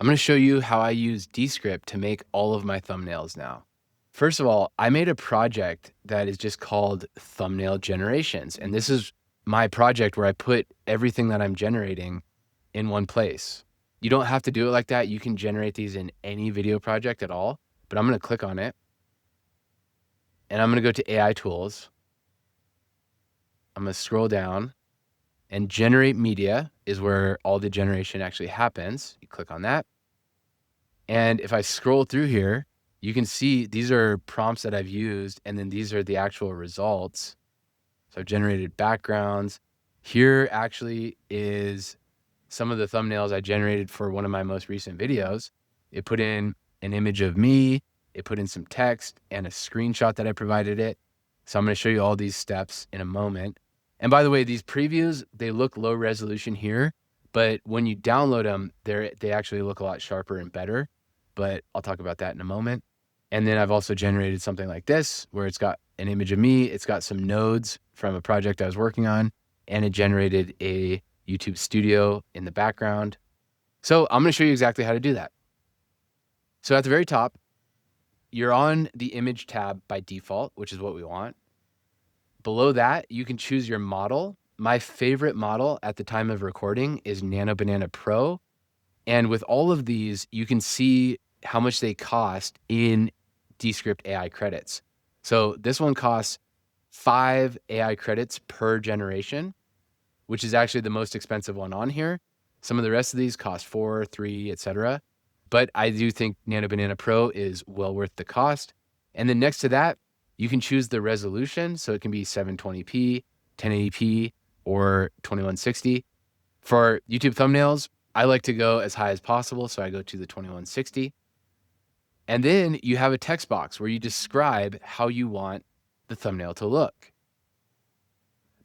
I'm going to show you how I use Descript to make all of my thumbnails now. First of all, I made a project that is just called Thumbnail Generations. And this is my project where I put everything that I'm generating in one place. You don't have to do it like that. You can generate these in any video project at all, but I'm going to click on it and I'm going to go to AI tools. I'm going to scroll down and generate media is where all the generation actually happens. You click on that. And if I scroll through here, you can see these are prompts that I've used, and then these are the actual results. So I've generated backgrounds. Here actually is some of the thumbnails I generated for one of my most recent videos. It put in an image of me, it put in some text and a screenshot that I provided it. So I'm going to show you all these steps in a moment. And by the way, these previews, they look low resolution here, but when you download them, they actually look a lot sharper and better. But I'll talk about that in a moment. And then I've also generated something like this, where it's got an image of me. It's got some nodes from a project I was working on, and it generated a YouTube studio in the background. So I'm going to show you exactly how to do that. So at the very top, you're on the image tab by default, which is what we want. Below that, you can choose your model. My favorite model at the time of recording is Nano Banana Pro. And with all of these, you can see how much they cost in Descript AI credits. So this one costs 5 AI credits per generation, which is actually the most expensive one on here. Some of the rest of these cost 4, 3, etc. But I do think Nano Banana Pro is well worth the cost. And then next to that, you can choose the resolution. So it can be 720p, 1080p, or 2160. For YouTube thumbnails, I like to go as high as possible, so I go to the 2160. And then you have a text box where you describe how you want the thumbnail to look.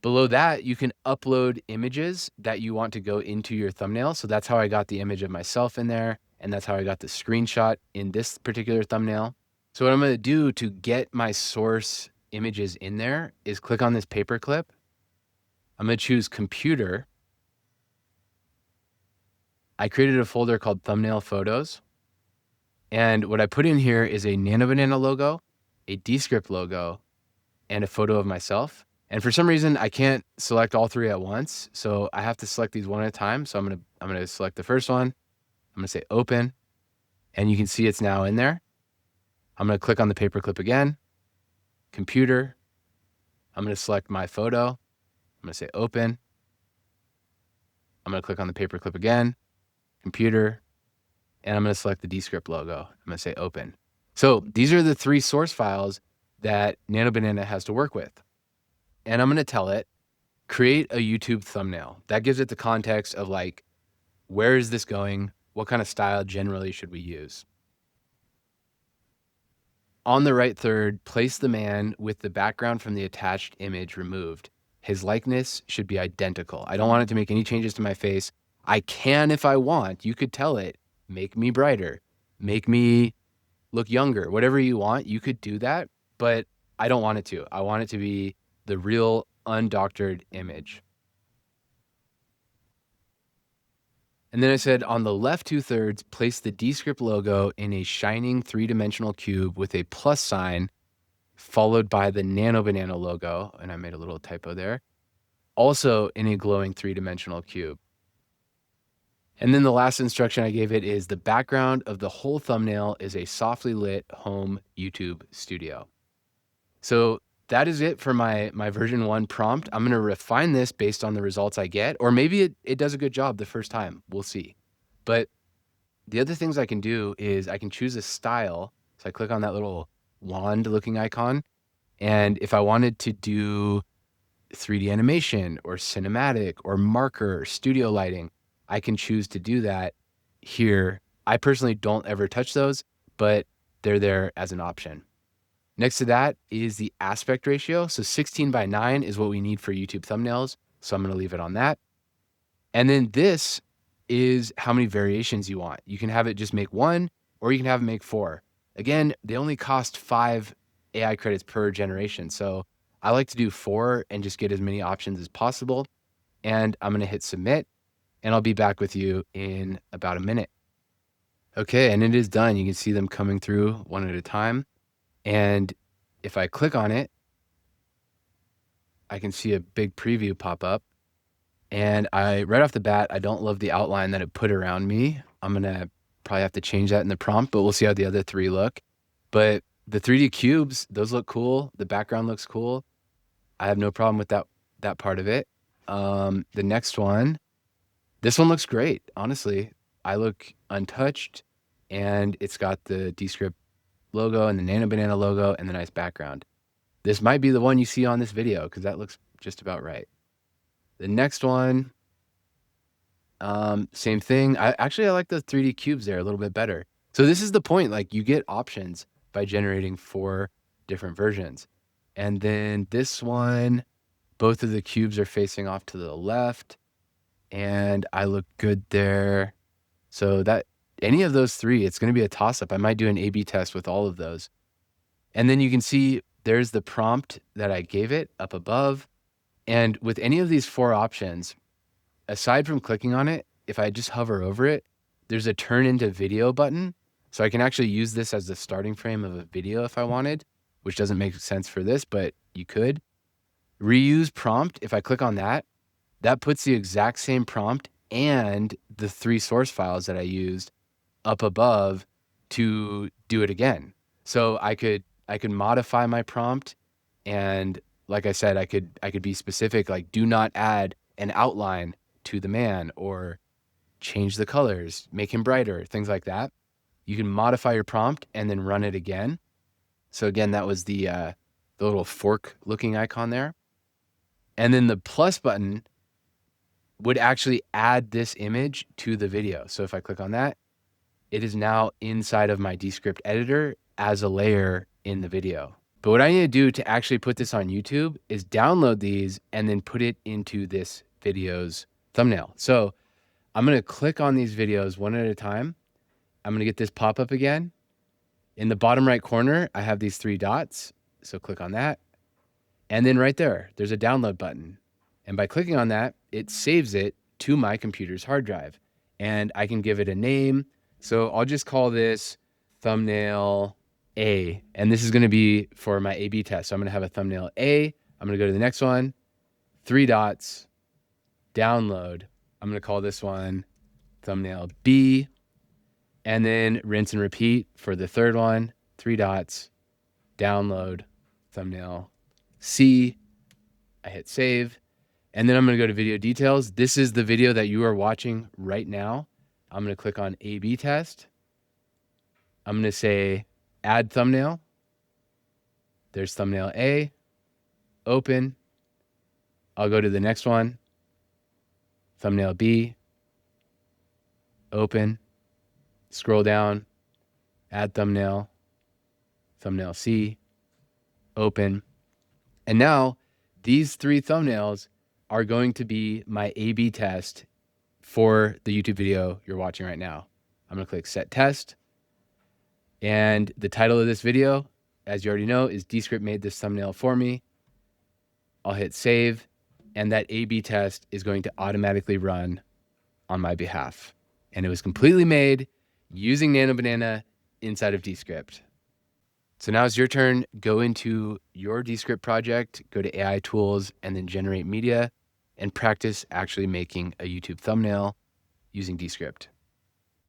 Below that, you can upload images that you want to go into your thumbnail. So that's how I got the image of myself in there, and that's how I got the screenshot in this particular thumbnail. So what I'm going to do to get my source images in there is click on this paperclip. I'm going to choose computer. I created a folder called thumbnail photos. And what I put in here is a Nano Banana logo, a Descript logo, and a photo of myself. And for some reason, I can't select all three at once. So I have to select these one at a time. So I'm gonna select the first one. I'm gonna say open, and you can see it's now in there. I'm gonna click on the paperclip again, computer. I'm gonna select my photo. I'm gonna say open. I'm gonna click on the paperclip again, computer, and I'm gonna select the Descript logo. I'm gonna say open. So these are the 3 source files that Nano Banana has to work with. And I'm gonna tell it, create a YouTube thumbnail. That gives it the context of like, where is this going? What kind of style generally should we use? On the right third, place the man with the background from the attached image removed. His likeness should be identical. I don't want it to make any changes to my face. I can if I want. You could tell it, make me brighter, make me look younger, whatever you want, you could do that, but I don't want it to. I want it to be the real undoctored image. And then I said on the left 2/3, place the Descript logo in a shining 3-dimensional cube with a plus sign followed by the Nano Banana logo. And I made a little typo there. Also in a glowing 3-dimensional cube. And then the last instruction I gave it is the background of the whole thumbnail is a softly lit home YouTube studio. So that is it for my version 1 prompt. I'm going to refine this based on the results I get, or maybe it does a good job the first time. We'll see. But the other things I can do is I can choose a style. So I click on that little wand looking icon. And if I wanted to do 3D animation or cinematic or marker or studio lighting, I can choose to do that here. I personally don't ever touch those, but they're there as an option. Next to that is the aspect ratio. So 16:9 is what we need for YouTube thumbnails. So I'm going to leave it on that. And then this is how many variations you want. You can have it just make 1, or you can have it make 4. Again, they only cost 5 AI credits per generation. So I like to do 4 and just get as many options as possible. And I'm going to hit submit, and I'll be back with you in about a minute. Okay, and it is done. You can see them coming through one at a time. And if I click on it, I can see a big preview pop up. And right off the bat, I don't love the outline that it put around me. I'm gonna probably have to change that in the prompt, but we'll see how the other three look. But the 3D cubes, those look cool. The background looks cool. I have no problem with that part of it. The next one, this one looks great. Honestly, I look untouched, and it's got the Descript logo and the Nano Banana logo and the nice background. This might be the one you see on this video because that looks just about right. The next one, same thing. I like the 3D cubes there a little bit better. So this is the point, like you get options by generating 4 different versions. And then this one, both of the cubes are facing off to the left and I look good there. So that any of those 3, it's going to be a toss up. I might do an A/B test with all of those. And then you can see there's the prompt that I gave it up above. And with any of these 4 options, aside from clicking on it, if I just hover over it, there's a turn into video button. So I can actually use this as the starting frame of a video if I wanted, which doesn't make sense for this, but you could. Reuse prompt, if I click on that, that puts the exact same prompt and the 3 source files that I used up above to do it again. So I could modify my prompt, and like I said, I could be specific, like do not add an outline to the man, or change the colors, make him brighter, things like that. You can modify your prompt and then run it again. So again, that was the little fork looking icon there. And then the plus button would actually add this image to the video. So if I click on that, it is now inside of my Descript editor as a layer in the video. But what I need to do to actually put this on YouTube is download these and then put it into this video's thumbnail. So I'm going to click on these videos one at a time. I'm going to get this pop up again. In the bottom right corner, I have these 3 dots. So click on that. And then right there, there's a download button. And by clicking on that, it saves it to my computer's hard drive. And I can give it a name. So I'll just call this thumbnail A. And this is going to be for my A/B test. So I'm going to have a thumbnail A. I'm going to go to the next one, 3 dots, download. I'm going to call this one thumbnail B. And then rinse and repeat for the third one, 3 dots, download, thumbnail C. I hit save. And then I'm going to go to video details. This is the video that you are watching right now. I'm going to click on A/B test. I'm going to say add thumbnail. There's thumbnail A. Open. I'll go to the next one. Thumbnail B. Open. Scroll down. Add thumbnail. Thumbnail C. Open. And now these 3 thumbnails are going to be my A/B test for the YouTube video you're watching right now. I'm going to click set test. And the title of this video, as you already know, is Descript Made this thumbnail for me. I'll hit save, and that A/B test is going to automatically run on my behalf. And it was completely made using Nano Banana inside of Descript. So now it's your turn. Go into your Descript project, go to AI tools, and then generate media, and practice actually making a YouTube thumbnail using Descript.